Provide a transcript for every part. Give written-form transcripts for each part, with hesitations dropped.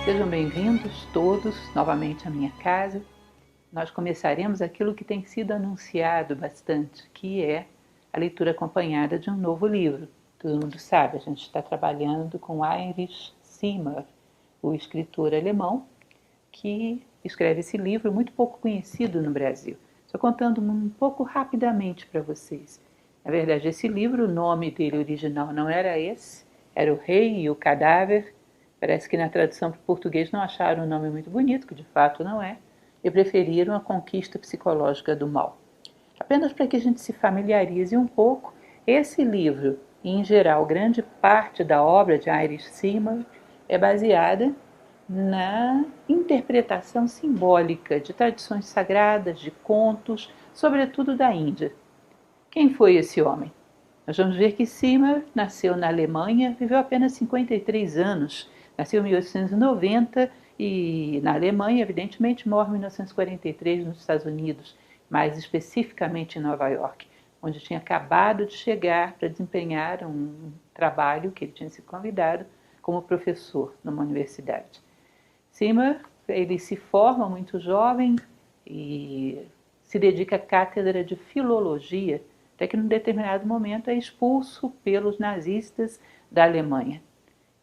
Sejam bem-vindos todos novamente à minha casa. Nós começaremos aquilo que tem sido anunciado bastante, que é a leitura acompanhada de um novo livro. Todo mundo sabe, a gente está trabalhando com Heinrich Simmer, o escritor alemão, que escreve esse livro muito pouco conhecido no Brasil. Estou contando um pouco rapidamente para vocês. Na verdade, esse livro, o nome dele original não era esse, era O Rei e o Cadáver. Parece que na tradução para o português não acharam um nome muito bonito, que de fato não é, e preferiram A Conquista Psicológica do Mal. Apenas para que a gente se familiarize um pouco, esse livro, e em geral grande parte da obra de Heinrich Simmer, é baseada na interpretação simbólica de tradições sagradas, de contos, sobretudo da Índia. Quem foi esse homem? Nós vamos ver que Simmer nasceu na Alemanha, viveu apenas 53 anos, nasceu em 1890 e na Alemanha, evidentemente, morre em 1943 nos Estados Unidos, mais especificamente em Nova York, onde tinha acabado de chegar para desempenhar um trabalho que ele tinha sido convidado como professor numa universidade. Simmer, ele se forma muito jovem e se dedica à cátedra de filologia, até que num determinado momento é expulso pelos nazistas da Alemanha.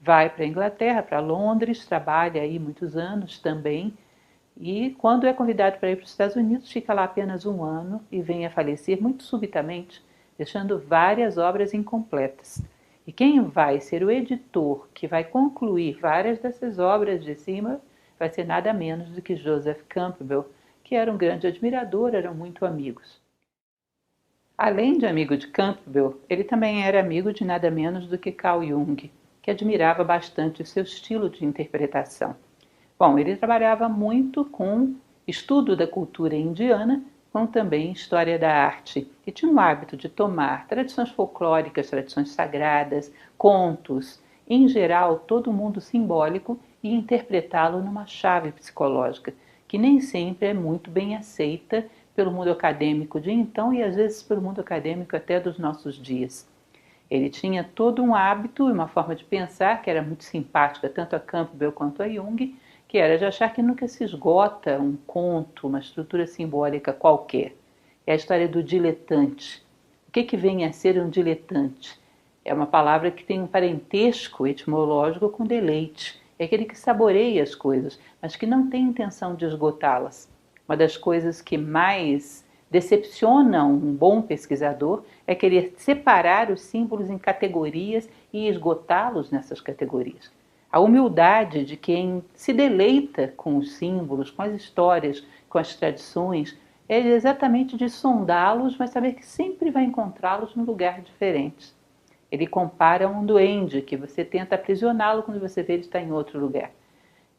Vai para a Inglaterra, para Londres, trabalha aí muitos anos também, e quando é convidado para ir para os Estados Unidos, fica lá apenas um ano e vem a falecer muito subitamente, deixando várias obras incompletas. E quem vai ser o editor que vai concluir várias dessas obras de Simmer vai ser nada menos do que Joseph Campbell, que era um grande admirador, eram muito amigos. Além de amigo de Campbell, ele também era amigo de nada menos do que Carl Jung, que admirava bastante o seu estilo de interpretação. Bom, ele trabalhava muito com estudo da cultura indiana, como também história da arte, e tinha o hábito de tomar tradições folclóricas, tradições sagradas, contos, em geral todo o mundo simbólico, e interpretá-lo numa chave psicológica, que nem sempre é muito bem aceita pelo mundo acadêmico de então e às vezes pelo mundo acadêmico até dos nossos dias. Ele tinha todo um hábito e uma forma de pensar que era muito simpática tanto a Campbell quanto a Jung, que era de achar que nunca se esgota um conto, uma estrutura simbólica qualquer. É a história do diletante. O que vem a ser um diletante? É uma palavra que tem um parentesco etimológico com deleite. É aquele que saboreia as coisas, mas que não tem intenção de esgotá-las. Uma das coisas que mais decepcionam um bom pesquisador é querer separar os símbolos em categorias e esgotá-los nessas categorias. A humildade de quem se deleita com os símbolos, com as histórias, com as tradições, é exatamente de sondá-los, mas saber que sempre vai encontrá-los num lugar diferente. Ele compara a um duende, que você tenta aprisioná-lo quando você vê ele está em outro lugar.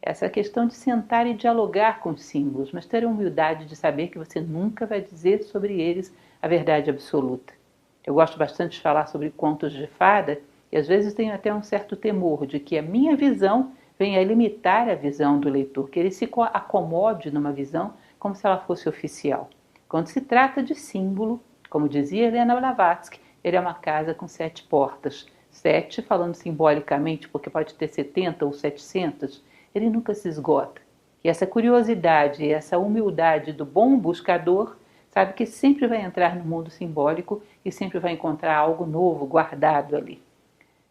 Essa questão de sentar e dialogar com os símbolos, mas ter a humildade de saber que você nunca vai dizer sobre eles a verdade absoluta. Eu gosto bastante de falar sobre contos de fada e às vezes tenho até um certo temor de que a minha visão venha a limitar a visão do leitor, que ele se acomode numa visão como se ela fosse oficial. Quando se trata de símbolo, como dizia Helena Blavatsky, ele é uma casa com 7 portas. 7 falando simbolicamente, porque pode ter 70 ou 700, ele nunca se esgota. E essa curiosidade, essa humildade do bom buscador, sabe que sempre vai entrar no mundo simbólico e sempre vai encontrar algo novo guardado ali.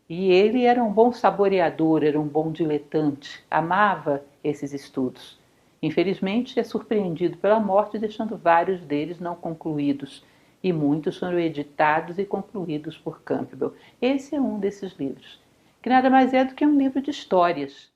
E ele era um bom saboreador, era um bom diletante, amava esses estudos. Infelizmente, é surpreendido pela morte, deixando vários deles não concluídos, e muitos foram editados e concluídos por Campbell. Esse é um desses livros, que nada mais é do que um livro de histórias.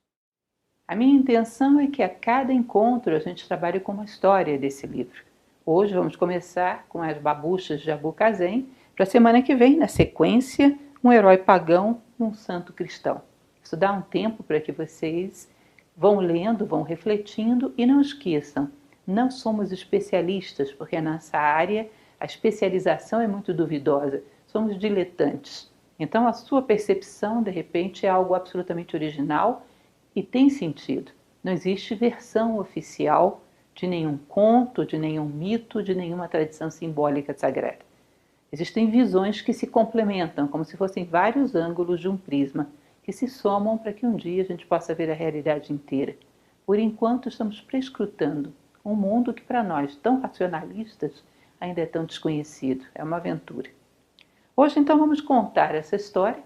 A minha intenção é que a cada encontro a gente trabalhe com uma história desse livro. Hoje vamos começar com as babuchas de Abu Kazem, para a semana que vem, na sequência, um herói pagão e um santo cristão. Isso dá um tempo para que vocês vão lendo, vão refletindo e não esqueçam, não somos especialistas, porque nessa área a especialização é muito duvidosa, somos diletantes. Então a sua percepção, de repente, é algo absolutamente original e tem sentido. Não existe versão oficial de nenhum conto, de nenhum mito, de nenhuma tradição simbólica sagrada. Existem visões que se complementam, como se fossem vários ângulos de um prisma, que se somam para que um dia a gente possa ver a realidade inteira. Por enquanto, estamos prescrutando um mundo que para nós, tão racionalistas, ainda é tão desconhecido. É uma aventura. Hoje, então, vamos contar essa história,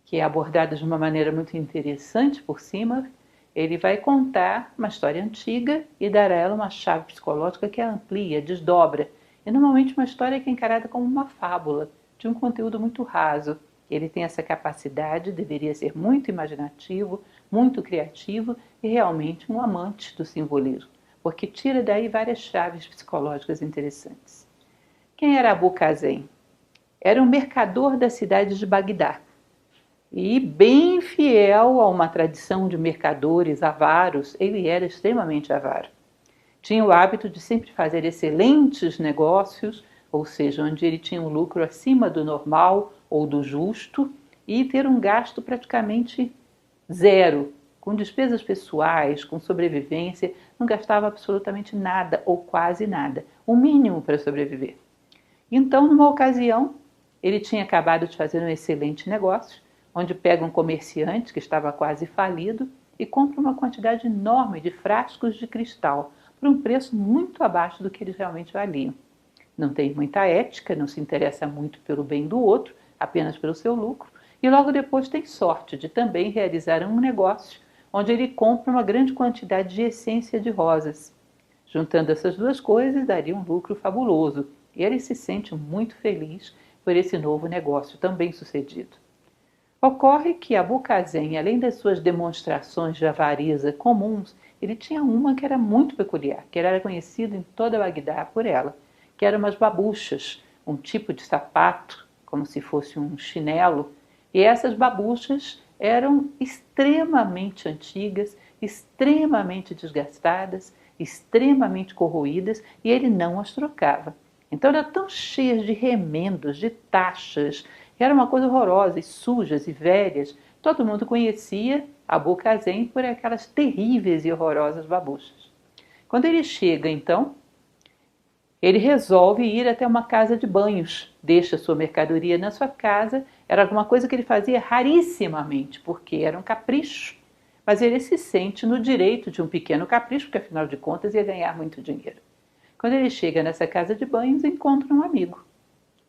que é abordada de uma maneira muito interessante por cima. Ele vai contar uma história antiga e dar a ela uma chave psicológica que a amplia, desdobra. É normalmente uma história que é encarada como uma fábula, de um conteúdo muito raso. Ele tem essa capacidade, deveria ser muito imaginativo, muito criativo e realmente um amante do simbolismo, porque tira daí várias chaves psicológicas interessantes. Quem era Abu Kazem? Era um mercador da cidade de Bagdá e bem fiel a uma tradição de mercadores avaros. Ele era extremamente avaro. Tinha o hábito de sempre fazer excelentes negócios, ou seja, onde ele tinha um lucro acima do normal ou do justo, e ter um gasto praticamente zero, com despesas pessoais, com sobrevivência, não gastava absolutamente nada ou quase nada, o mínimo para sobreviver. Então, numa ocasião, ele tinha acabado de fazer um excelente negócio, onde pega um comerciante que estava quase falido e compra uma quantidade enorme de frascos de cristal, por um preço muito abaixo do que eles realmente valiam. Não tem muita ética, não se interessa muito pelo bem do outro, apenas pelo seu lucro, e logo depois tem sorte de também realizar um negócio onde ele compra uma grande quantidade de essência de rosas. Juntando essas duas coisas, daria um lucro fabuloso, e ele se sente muito feliz por esse novo negócio tão bem sucedido. Ocorre que Abu Kazem, além das suas demonstrações de avareza comuns, ele tinha uma que era muito peculiar, que era conhecido em toda Bagdá por ela, que eram umas babuchas, um tipo de sapato, como se fosse um chinelo, e essas babuchas eram extremamente antigas, extremamente desgastadas, extremamente corroídas, e ele não as trocava. Então eram tão cheias de remendos, de taxas, era uma coisa horrorosa, e sujas e velhas. Todo mundo conhecia Abu Kazem por aquelas terríveis e horrorosas babuchas. Quando ele chega, então, ele resolve ir até uma casa de banhos, deixa sua mercadoria na sua casa. Era alguma coisa que ele fazia rarissimamente, porque era um capricho. Mas ele se sente no direito de um pequeno capricho, porque afinal de contas ia ganhar muito dinheiro. Quando ele chega nessa casa de banhos, encontra um amigo.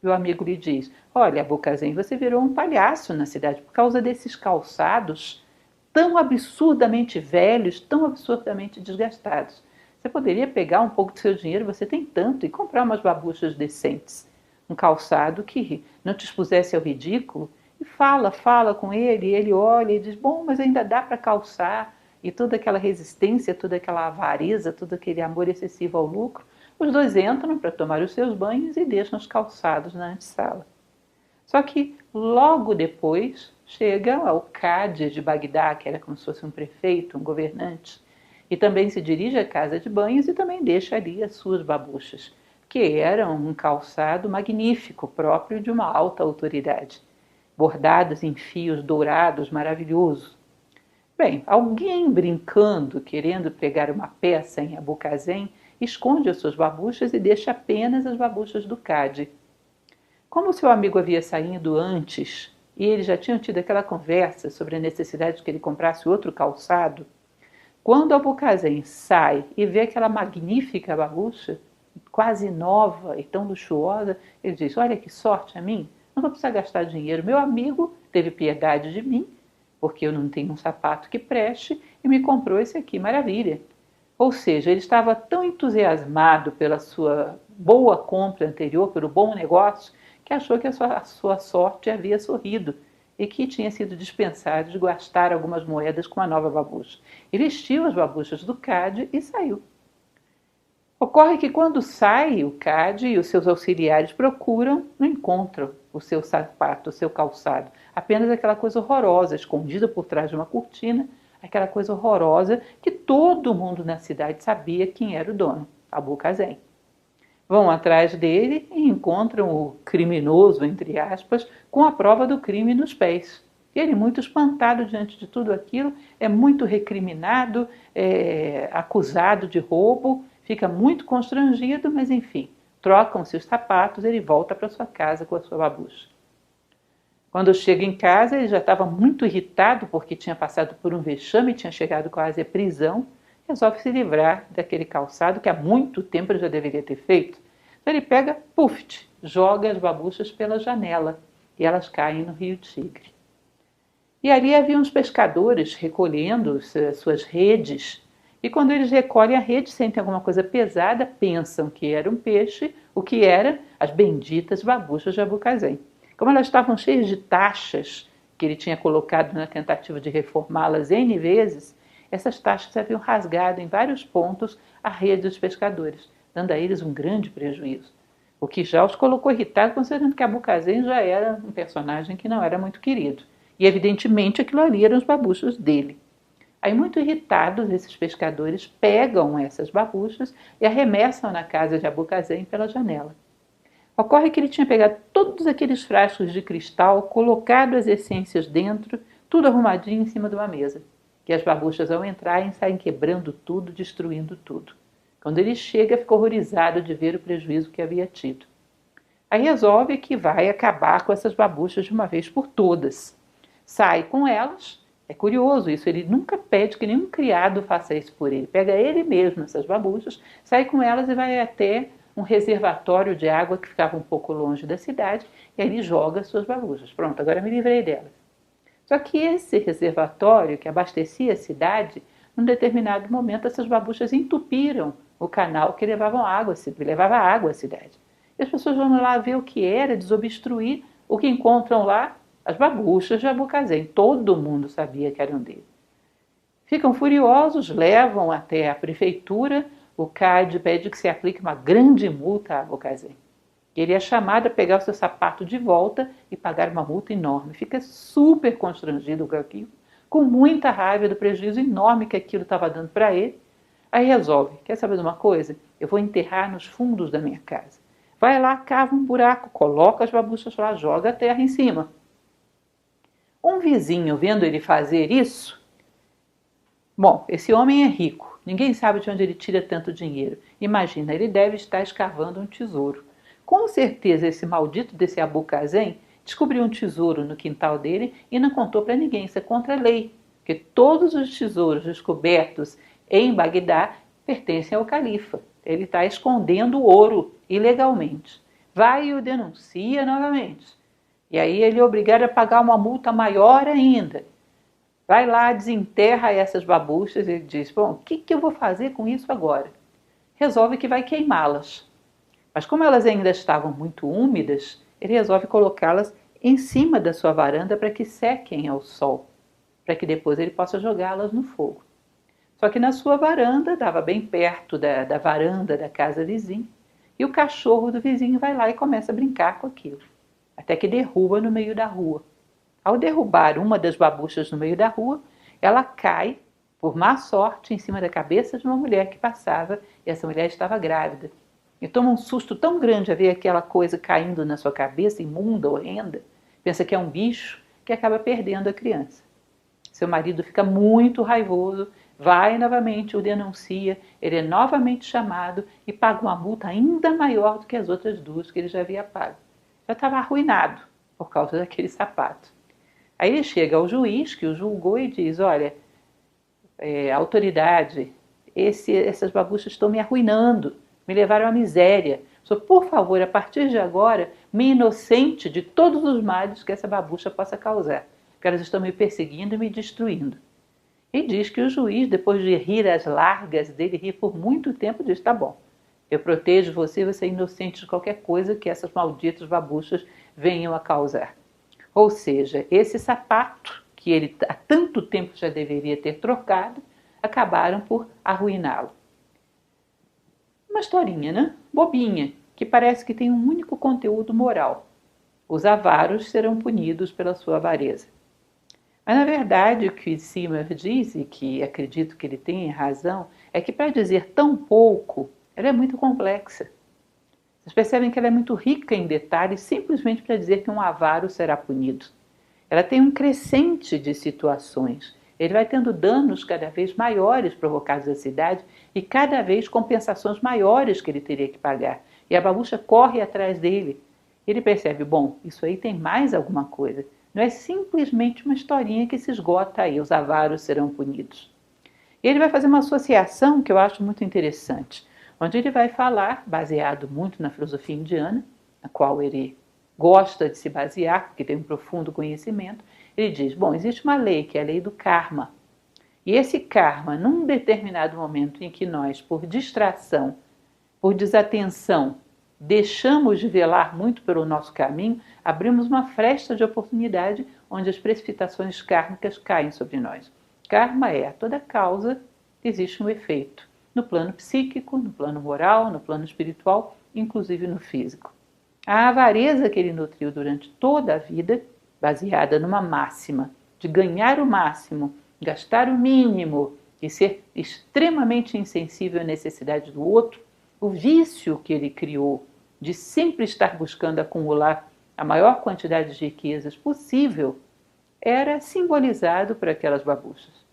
E o amigo lhe diz: olha, Abu Kazem, você virou um palhaço na cidade por causa desses calçados tão absurdamente velhos, tão absurdamente desgastados. Você poderia pegar um pouco do seu dinheiro, você tem tanto, e comprar umas babuchas decentes. Um calçado que não te expusesse ao ridículo. E fala com ele, e ele olha e diz: bom, mas ainda dá para calçar. E toda aquela resistência, toda aquela avareza, todo aquele amor excessivo ao lucro. Os dois entram para tomar os seus banhos e deixam os calçados na antessala. Só que logo depois chega o Cadi de Bagdá, que era como se fosse um prefeito, um governante, e também se dirige à casa de banhos e também deixa ali as suas babuchas, que eram um calçado magnífico, próprio de uma alta autoridade, bordados em fios dourados, maravilhoso. Bem, alguém brincando, querendo pegar uma peça em Abu Kazem, esconde as suas babuchas e deixa apenas as babuchas do Cadi. Como seu amigo havia saído antes e eles já tinham tido aquela conversa sobre a necessidade de que ele comprasse outro calçado, quando Abu Kazem sai e vê aquela magnífica babucha, quase nova e tão luxuosa, ele diz: olha que sorte a mim, não vou precisar gastar dinheiro. Meu amigo teve piedade de mim, porque eu não tenho um sapato que preste, e me comprou esse aqui, maravilha. Ou seja, ele estava tão entusiasmado pela sua boa compra anterior, pelo bom negócio, que achou que a sua sorte havia sorrido e que tinha sido dispensado de gastar algumas moedas com a nova babucha. E vestiu as babuchas do Cadi e saiu. Ocorre que quando sai, o Cadi e os seus auxiliares procuram, não encontram o seu sapato, o seu calçado. Apenas aquela coisa horrorosa, escondida por trás de uma cortina, aquela coisa horrorosa que todo mundo na cidade sabia quem era o dono, Abu Kazem. Vão atrás dele e encontram o criminoso, entre aspas, com a prova do crime nos pés. Ele, muito espantado diante de tudo aquilo, é muito recriminado, acusado de roubo, fica muito constrangido, mas enfim, trocam-se os sapatos, ele volta para sua casa com a sua babucha. Quando chega em casa, ele já estava muito irritado porque tinha passado por um vexame, tinha chegado quase à prisão, resolve se livrar daquele calçado que há muito tempo ele já deveria ter feito. Então ele pega, puf, joga as babuchas pela janela e elas caem no rio Tigre. E ali havia uns pescadores recolhendo suas redes, e quando eles recolhem a rede, sentem alguma coisa pesada, pensam que era um peixe, o que era as benditas babuchas de Abucazém. Como elas estavam cheias de taxas que ele tinha colocado na tentativa de reformá-las N vezes, essas taxas haviam rasgado em vários pontos a rede dos pescadores, dando a eles um grande prejuízo. O que já os colocou irritados, considerando que Abucazém já era um personagem que não era muito querido. E evidentemente aquilo ali eram os babuchos dele. Aí, muito irritados, esses pescadores pegam essas babuchas e arremessam na casa de Abucazém pela janela. Ocorre que ele tinha pegado todos aqueles frascos de cristal, colocado as essências dentro, tudo arrumadinho em cima de uma mesa. E as babuchas, ao entrarem, saem quebrando tudo, destruindo tudo. Quando ele chega, fica horrorizado de ver o prejuízo que havia tido. Aí resolve que vai acabar com essas babuchas de uma vez por todas. Sai com elas. É curioso isso, ele nunca pede que nenhum criado faça isso por ele. Pega ele mesmo essas babuchas, sai com elas e vai até um reservatório de água que ficava um pouco longe da cidade, e aí ele joga as suas babuchas. Pronto, agora me livrei delas. Só que esse reservatório que abastecia a cidade, num determinado momento essas babuchas entupiram o canal que levava água à cidade. E as pessoas vão lá ver o que era, desobstruir. O que encontram lá? As babuchas de Abucazém. Todo mundo sabia que eram dele. Ficam furiosos, levam até a prefeitura. O CAD pede que se aplique uma grande multa a Abucazém. Ele é chamado a pegar o seu sapato de volta e pagar uma multa enorme. Fica super constrangido com aquilo, com muita raiva do prejuízo enorme que aquilo estava dando para ele. Aí resolve, quer saber de uma coisa? Eu vou enterrar nos fundos da minha casa. Vai lá, cava um buraco, coloca as babuchas lá, joga a terra em cima. Um vizinho, vendo ele fazer isso, bom, esse homem é rico, ninguém sabe de onde ele tira tanto dinheiro. Imagina, ele deve estar escavando um tesouro. Com certeza esse maldito desse Abucazém descobriu um tesouro no quintal dele e não contou para ninguém, isso é contra a lei, porque todos os tesouros descobertos em Bagdá pertencem ao califa. Ele está escondendo ouro ilegalmente. Vai e o denuncia novamente. E aí ele é obrigado a pagar uma multa maior ainda. Vai lá, desenterra essas babuchas e diz, bom, o que eu vou fazer com isso agora? Resolve que vai queimá-las. Mas como elas ainda estavam muito úmidas, ele resolve colocá-las em cima da sua varanda para que sequem ao sol, para que depois ele possa jogá-las no fogo. Só que na sua varanda, dava bem perto da varanda da casa vizinha, e o cachorro do vizinho vai lá e começa a brincar com aquilo, até que derruba no meio da rua. Ao derrubar uma das babuchas no meio da rua, ela cai, por má sorte, em cima da cabeça de uma mulher que passava, e essa mulher estava grávida. E toma um susto tão grande a ver aquela coisa caindo na sua cabeça, imunda, horrenda, pensa que é um bicho, que acaba perdendo a criança. Seu marido fica muito raivoso, vai novamente, o denuncia, ele é novamente chamado e paga uma multa ainda maior do que as outras duas que ele já havia pago. Já estava arruinado por causa daquele sapato. Aí ele chega ao juiz que o julgou e diz, olha, autoridade, essas babuchas estão me arruinando, me levaram à miséria. Por favor, a partir de agora, me inocente de todos os males que essa babucha possa causar, porque elas estão me perseguindo e me destruindo. E diz que o juiz, depois de rir às largas dele, rir por muito tempo, diz, tá bom, eu protejo você, você é inocente de qualquer coisa que essas malditas babuchas venham a causar. Ou seja, esse sapato, que ele há tanto tempo já deveria ter trocado, acabaram por arruiná-lo. Uma historinha, né? Bobinha, que parece que tem um único conteúdo moral. Os avaros serão punidos pela sua avareza. Mas, na verdade, o que Seymour diz, e que acredito que ele tenha razão, é que para dizer tão pouco, ela é muito complexa. Vocês percebem que ela é muito rica em detalhes simplesmente para dizer que um avaro será punido. Ela tem um crescente de situações. Ele vai tendo danos cada vez maiores provocados à cidade e cada vez compensações maiores que ele teria que pagar. E a babucha corre atrás dele. Ele percebe, bom, isso aí tem mais alguma coisa. Não é simplesmente uma historinha que se esgota aí, os avaros serão punidos. E ele vai fazer uma associação que eu acho muito interessante, onde ele vai falar, baseado muito na filosofia indiana, na qual ele gosta de se basear, porque tem um profundo conhecimento. Ele diz, bom, existe uma lei, que é a lei do karma. E esse karma, num determinado momento em que nós, por distração, por desatenção, deixamos de velar muito pelo nosso caminho, abrimos uma fresta de oportunidade onde as precipitações kármicas caem sobre nós. Karma é a toda causa que existe um efeito, no plano psíquico, no plano moral, no plano espiritual, inclusive no físico. A avareza que ele nutriu durante toda a vida, baseada numa máxima de ganhar o máximo, gastar o mínimo e ser extremamente insensível à necessidade do outro, o vício que ele criou de sempre estar buscando acumular a maior quantidade de riquezas possível, era simbolizado por aquelas babuchas.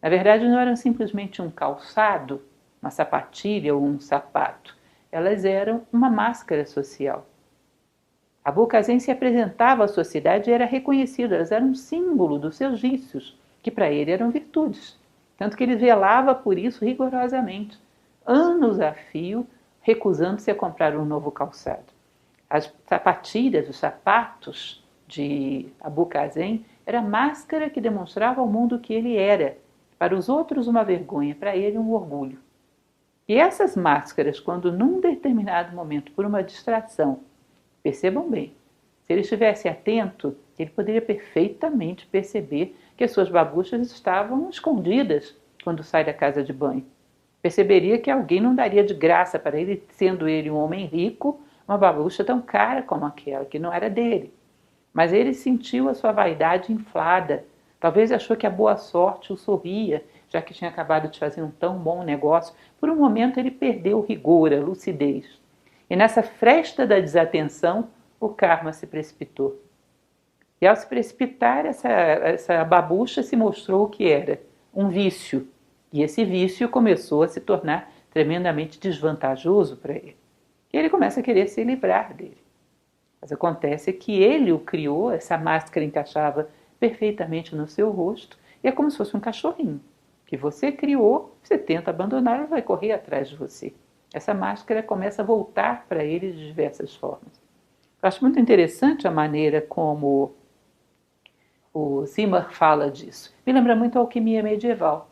Na verdade, não eram simplesmente um calçado, uma sapatilha ou um sapato. Elas eram uma máscara social. Abu Qasim se apresentava à sociedade e era reconhecido, elas eram um símbolo dos seus vícios, que para ele eram virtudes. Tanto que ele velava por isso rigorosamente, anos a fio, recusando-se a comprar um novo calçado. As sapatilhas, os sapatos de Abu Qasim era a máscara que demonstrava ao mundo que ele era. Para os outros uma vergonha, para ele um orgulho. E essas máscaras, quando num determinado momento, por uma distração, percebam bem, se ele estivesse atento, ele poderia perfeitamente perceber que as suas babuchas estavam escondidas quando sai da casa de banho. Perceberia que alguém não daria de graça para ele, sendo ele um homem rico, uma babucha tão cara como aquela, que não era dele. Mas ele sentiu a sua vaidade inflada. Talvez achou que a boa sorte o sorria, já que tinha acabado de fazer um tão bom negócio. Por um momento ele perdeu o rigor, a lucidez. E nessa fresta da desatenção, o karma se precipitou. E ao se precipitar, essa babucha se mostrou o que era, um vício. E esse vício começou a se tornar tremendamente desvantajoso para ele. E ele começa a querer se livrar dele. Mas acontece que ele o criou, essa máscara encaixava perfeitamente no seu rosto, e é como se fosse um cachorrinho, que você criou, você tenta abandonar, ele vai correr atrás de você. Essa máscara começa a voltar para ele de diversas formas. Eu acho muito interessante a maneira como o Zimmer fala disso. Me lembra muito a alquimia medieval.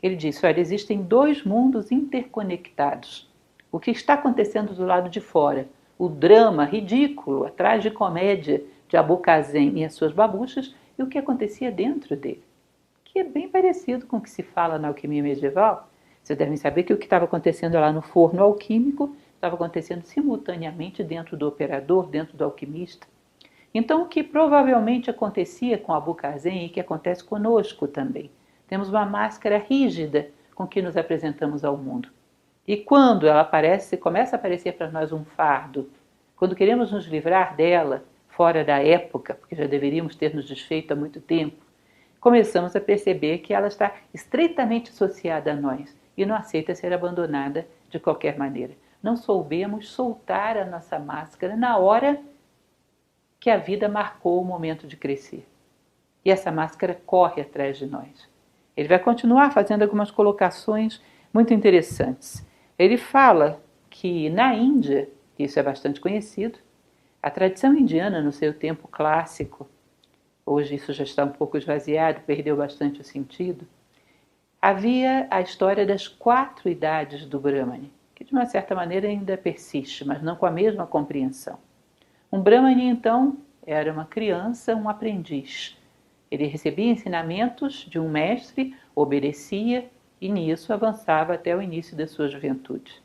Ele diz, olha, existem dois mundos interconectados. O que está acontecendo do lado de fora, o drama ridículo, a tragicomédia de Abu Qasim e as suas babuchas, e o que acontecia dentro dele, que é bem parecido com o que se fala na alquimia medieval. Vocês devem saber que o que estava acontecendo lá no forno alquímico estava acontecendo simultaneamente dentro do operador, dentro do alquimista. Então, o que provavelmente acontecia com Abu Qasim e que acontece conosco também. Temos uma máscara rígida com que nos apresentamos ao mundo. E quando ela aparece, começa a aparecer para nós um fardo, quando queremos nos livrar dela, fora da época, porque já deveríamos ter nos desfeito há muito tempo, começamos a perceber que ela está estreitamente associada a nós e não aceita ser abandonada de qualquer maneira. Não soubemos soltar a nossa máscara na hora que a vida marcou o momento de crescer. E essa máscara corre atrás de nós. Ele vai continuar fazendo algumas colocações muito interessantes. Ele fala que na Índia, isso é bastante conhecido, a tradição indiana no seu tempo clássico, hoje isso já está um pouco esvaziado, perdeu bastante o sentido, havia a história das 4 idades do Brahmane, que de uma certa maneira ainda persiste, mas não com a mesma compreensão. Um Brahmane, então, era uma criança, um aprendiz. Ele recebia ensinamentos de um mestre, obedecia e nisso avançava até o início da sua juventude.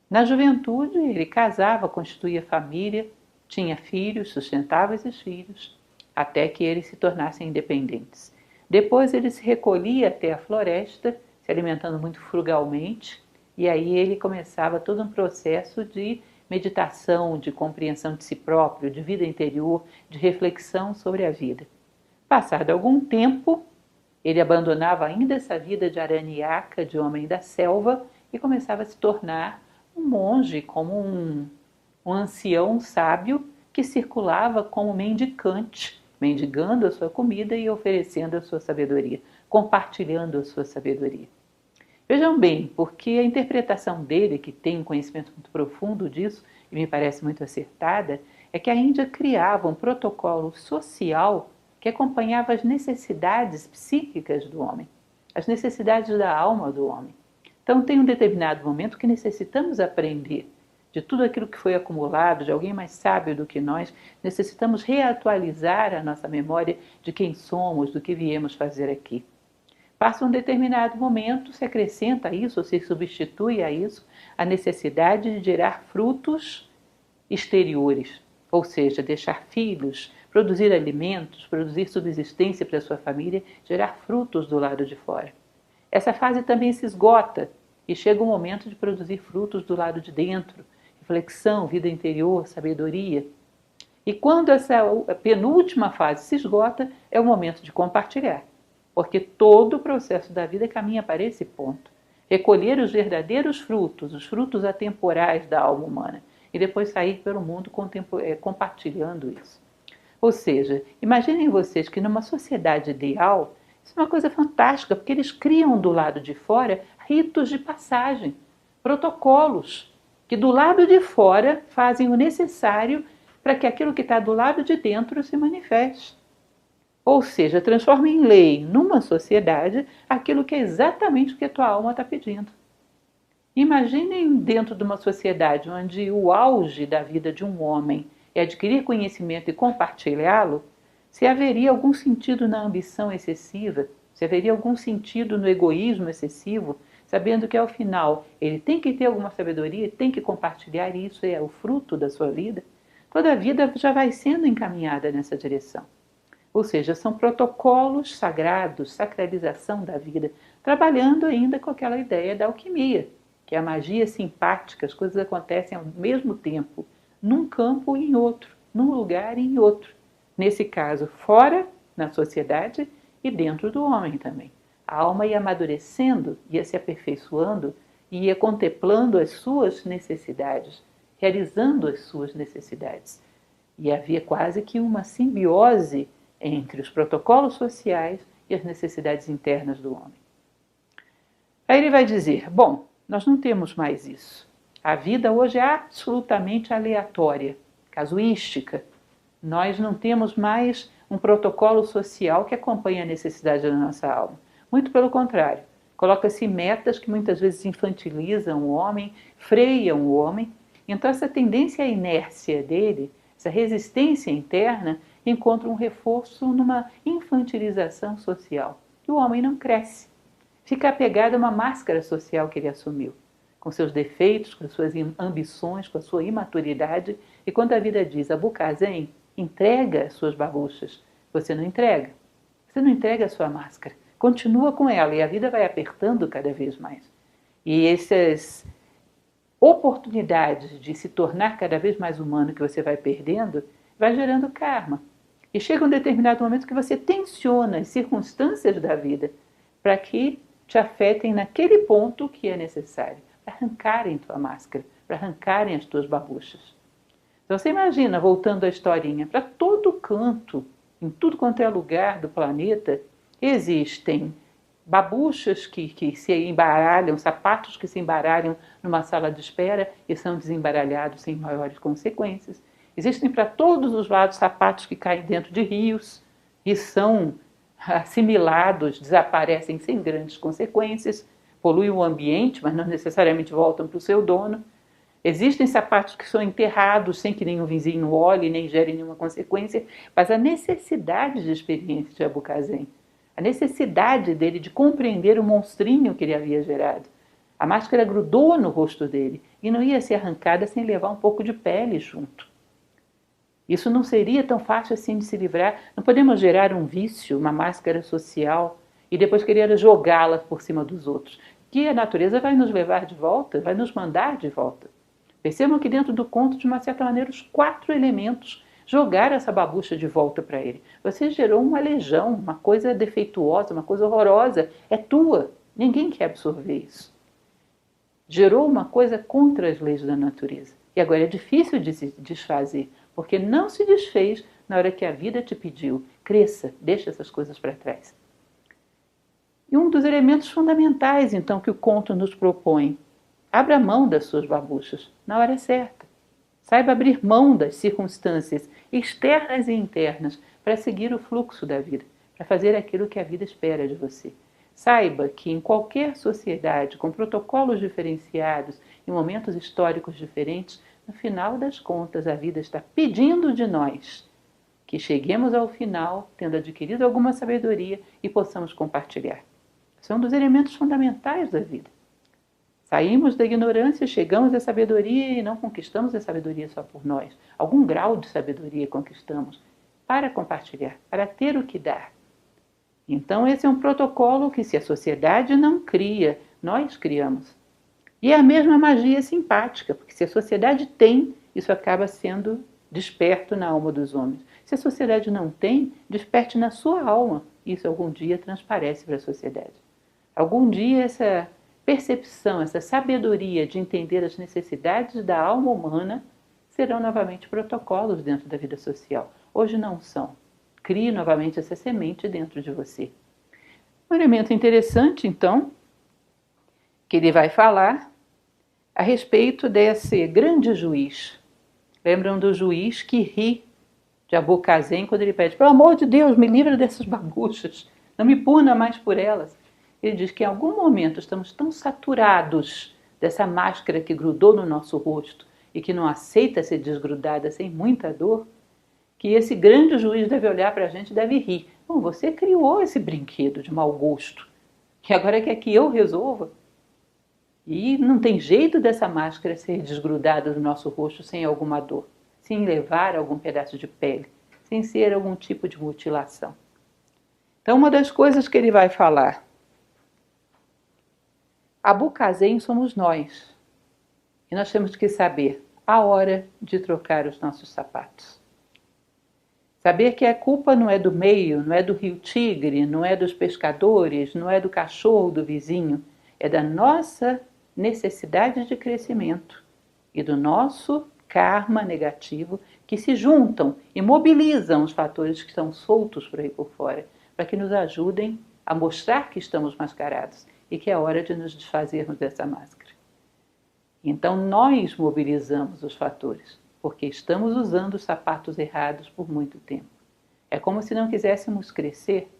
Na juventude, ele casava, constituía família, tinha filhos, sustentava esses filhos, até que eles se tornassem independentes. Depois ele se recolhia até a floresta, se alimentando muito frugalmente, e aí ele começava todo um processo de meditação, de compreensão de si próprio, de vida interior, de reflexão sobre a vida. Passado algum tempo, ele abandonava ainda essa vida de araniaca, de homem da selva, e começava a se tornar um monge, como um ancião sábio que circulava como mendicante mendigando a sua comida e oferecendo a sua sabedoria, compartilhando a sua sabedoria. Vejam bem, porque a interpretação dele, que tem um conhecimento muito profundo disso, e me parece muito acertada, é que a Índia criava um protocolo social que acompanhava as necessidades psíquicas do homem, as necessidades da alma do homem. Então tem um determinado momento que necessitamos aprender de tudo aquilo que foi acumulado, de alguém mais sábio do que nós, necessitamos reatualizar a nossa memória de quem somos, do que viemos fazer aqui. Passa um determinado momento, se acrescenta a isso, ou se substitui a isso, a necessidade de gerar frutos exteriores, ou seja, deixar filhos, produzir alimentos, produzir subsistência para a sua família, gerar frutos do lado de fora. Essa fase também se esgota e chega o momento de produzir frutos do lado de dentro, reflexão, vida interior, sabedoria. E quando essa penúltima fase se esgota, é o momento de compartilhar. Porque todo o processo da vida caminha para esse ponto. Recolher os verdadeiros frutos, os frutos atemporais da alma humana, e depois sair pelo mundo compartilhando isso. Ou seja, imaginem vocês que numa sociedade ideal, isso é uma coisa fantástica, porque eles criam do lado de fora ritos de passagem, protocolos, que do lado de fora fazem o necessário para que aquilo que está do lado de dentro se manifeste. Ou seja, transforma em lei, numa sociedade, aquilo que é exatamente o que a tua alma está pedindo. Imaginem dentro de uma sociedade onde o auge da vida de um homem é adquirir conhecimento e compartilhá-lo, se haveria algum sentido na ambição excessiva, se haveria algum sentido no egoísmo excessivo, sabendo que ao final ele tem que ter alguma sabedoria, tem que compartilhar, e isso é o fruto da sua vida, toda a vida já vai sendo encaminhada nessa direção. Ou seja, são protocolos sagrados, sacralização da vida, trabalhando ainda com aquela ideia da alquimia, que é a magia simpática, as coisas acontecem ao mesmo tempo, num campo e em outro, num lugar e em outro. Nesse caso, fora, na sociedade, e dentro do homem também. A alma ia amadurecendo, ia se aperfeiçoando, ia contemplando as suas necessidades, realizando as suas necessidades. E havia quase que uma simbiose entre os protocolos sociais e as necessidades internas do homem. Aí ele vai dizer, bom, nós não temos mais isso. A vida hoje é absolutamente aleatória, casuística. Nós não temos mais um protocolo social que acompanhe a necessidade da nossa alma. Muito pelo contrário, coloca-se metas que muitas vezes infantilizam o homem, freiam o homem. Então essa tendência à inércia dele, essa resistência interna, encontra um reforço numa infantilização social. E o homem não cresce. Fica apegado a uma máscara social que ele assumiu, com seus defeitos, com suas ambições, com a sua imaturidade. E quando a vida diz, Abucazen, entrega as suas babuchas, você não entrega. Você não entrega a sua máscara. Continua com ela e a vida vai apertando cada vez mais. E essas oportunidades de se tornar cada vez mais humano que você vai perdendo, vai gerando karma. E chega um determinado momento que você tensiona as circunstâncias da vida para que te afetem naquele ponto que é necessário, para arrancarem tua máscara, para arrancarem as tuas babuchas. Então você imagina, voltando à historinha, para todo canto, em tudo quanto é lugar do planeta, existem babuchas que se embaralham, sapatos que se embaralham numa sala de espera e são desembaralhados sem maiores consequências. Existem para todos os lados sapatos que caem dentro de rios e são assimilados, desaparecem sem grandes consequências, poluem o ambiente, mas não necessariamente voltam para o seu dono. Existem sapatos que são enterrados sem que nenhum vizinho olhe, nem gere nenhuma consequência, mas a necessidade de experiência de Abucazen, a necessidade dele de compreender o monstrinho que ele havia gerado. A máscara grudou no rosto dele e não ia ser arrancada sem levar um pouco de pele junto. Isso não seria tão fácil assim de se livrar. Não podemos gerar um vício, uma máscara social, e depois querer jogá-la por cima dos outros. Que a natureza vai nos levar de volta, vai nos mandar de volta. Percebam que dentro do conto, de uma certa maneira, os 4 elementos jogaram essa babucha de volta para ele. Você gerou uma legião, uma coisa defeituosa, uma coisa horrorosa. É tua. Ninguém quer absorver isso. Gerou uma coisa contra as leis da natureza. E agora é difícil de se desfazer, porque não se desfez na hora que a vida te pediu. Cresça, deixa essas coisas para trás. E um dos elementos fundamentais, então, que o conto nos propõe: abra mão das suas babuchas na hora certa. Saiba abrir mão das circunstâncias externas e internas para seguir o fluxo da vida, para fazer aquilo que a vida espera de você. Saiba que em qualquer sociedade, com protocolos diferenciados, em momentos históricos diferentes, no final das contas, a vida está pedindo de nós que cheguemos ao final, tendo adquirido alguma sabedoria e possamos compartilhar. Esse é um dos elementos fundamentais da vida. Saímos da ignorância, chegamos à sabedoria e não conquistamos a sabedoria só por nós. Algum grau de sabedoria conquistamos para compartilhar, para ter o que dar. Então esse é um protocolo que, se a sociedade não cria, nós criamos. E é a mesma magia simpática, porque se a sociedade tem, isso acaba sendo desperto na alma dos homens. Se a sociedade não tem, desperte na sua alma. Isso algum dia transparece para a sociedade. Algum dia essa percepção, essa sabedoria de entender as necessidades da alma humana serão novamente protocolos dentro da vida social. Hoje não são. Crie novamente essa semente dentro de você. Um elemento interessante, então, que ele vai falar a respeito desse grande juiz. Lembram do juiz que ri de Abu Kazem quando ele pede: pelo amor de Deus, me livre dessas babuchas, não me puna mais por elas. Ele diz que em algum momento estamos tão saturados dessa máscara que grudou no nosso rosto e que não aceita ser desgrudada sem muita dor, que esse grande juiz deve olhar para a gente e deve rir. Bom, você criou esse brinquedo de mau gosto, que agora quer que eu resolva? E não tem jeito dessa máscara ser desgrudada do nosso rosto sem alguma dor, sem levar algum pedaço de pele, sem ser algum tipo de mutilação. Então, uma das coisas que ele vai falar: Abu Kazem somos nós. E nós temos que saber a hora de trocar os nossos sapatos. Saber que a culpa não é do meio, não é do rio Tigre, não é dos pescadores, não é do cachorro do vizinho, é da nossa necessidade de crescimento e do nosso karma negativo, que se juntam e mobilizam os fatores que estão soltos por aí por fora, para que nos ajudem a mostrar que estamos mascarados e que é hora de nos desfazermos dessa máscara. Então nós mobilizamos os fatores, porque estamos usando os sapatos errados por muito tempo. É como se não quiséssemos crescer.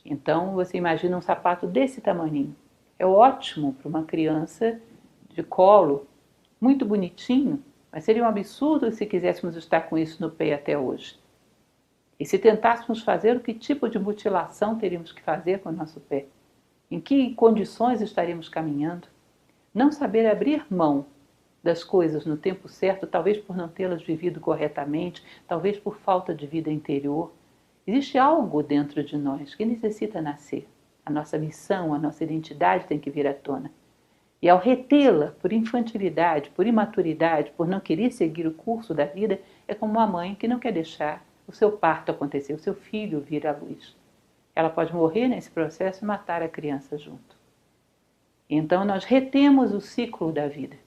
Então você imagina um sapato desse tamaninho. É ótimo para uma criança de colo, muito bonitinho, mas seria um absurdo se quiséssemos estar com isso no pé até hoje. E se tentássemos fazer, o que tipo de mutilação teríamos que fazer com o nosso pé? Em que condições estaríamos caminhando? Não saber abrir mão das coisas no tempo certo, talvez por não tê-las vivido corretamente, talvez por falta de vida interior. Existe algo dentro de nós que necessita nascer. A nossa missão, a nossa identidade tem que vir à tona. E ao retê-la por infantilidade, por imaturidade, por não querer seguir o curso da vida, é como uma mãe que não quer deixar o seu parto acontecer, o seu filho vir à luz. Ela pode morrer nesse processo e matar a criança junto. Então nós retemos o ciclo da vida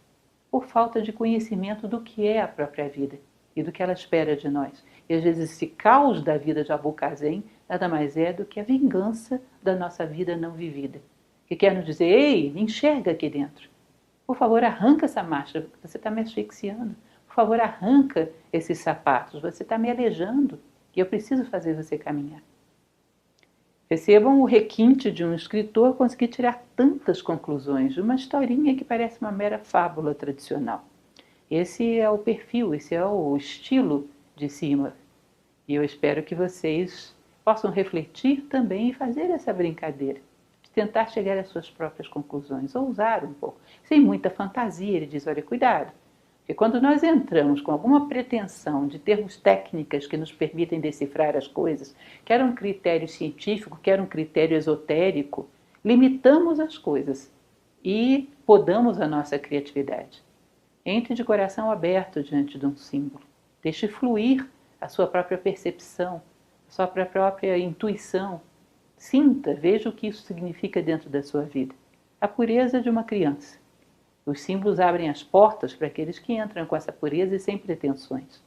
por falta de conhecimento do que é a própria vida e do que ela espera de nós. E às vezes esse caos da vida de Abu Kazem nada mais é do que a vingança da nossa vida não vivida, que quer nos dizer: ei, me enxerga aqui dentro. Por favor, arranca essa máscara, você está me asfixiando. Por favor, arranca esses sapatos, você está me aleijando e eu preciso fazer você caminhar. Percebam o requinte de um escritor conseguir tirar tantas conclusões de uma historinha que parece uma mera fábula tradicional. Esse é o perfil, esse é o estilo de Simar. E eu espero que vocês possam refletir também e fazer essa brincadeira, de tentar chegar às suas próprias conclusões, ousar um pouco, sem muita fantasia. Ele diz: olha, cuidado, porque quando nós entramos com alguma pretensão de termos técnicas que nos permitem decifrar as coisas, quer um critério científico, quer um critério esotérico, limitamos as coisas e podamos a nossa criatividade. Entre de coração aberto diante de um símbolo. Deixe fluir a sua própria percepção, a sua própria intuição. Sinta, veja o que isso significa dentro da sua vida. A pureza de uma criança. Os símbolos abrem as portas para aqueles que entram com essa pureza e sem pretensões.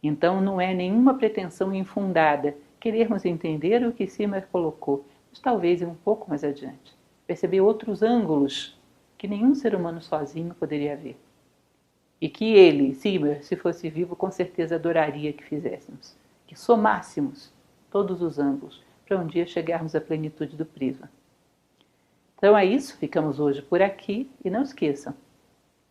Então não é nenhuma pretensão infundada querermos entender o que Simar colocou, mas talvez ir um pouco mais adiante, perceber outros ângulos que nenhum ser humano sozinho poderia ver. E que ele, Simar, se fosse vivo, com certeza adoraria que fizéssemos, que somássemos todos os ângulos, para um dia chegarmos à plenitude do prisma. Então é isso, ficamos hoje por aqui e não esqueçam,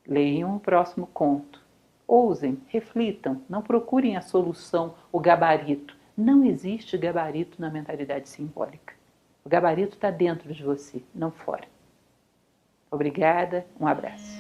leiam o próximo conto, ousem, reflitam, não procurem a solução, o gabarito. Não existe gabarito na mentalidade simbólica. O gabarito está dentro de você, não fora. Obrigada, um abraço.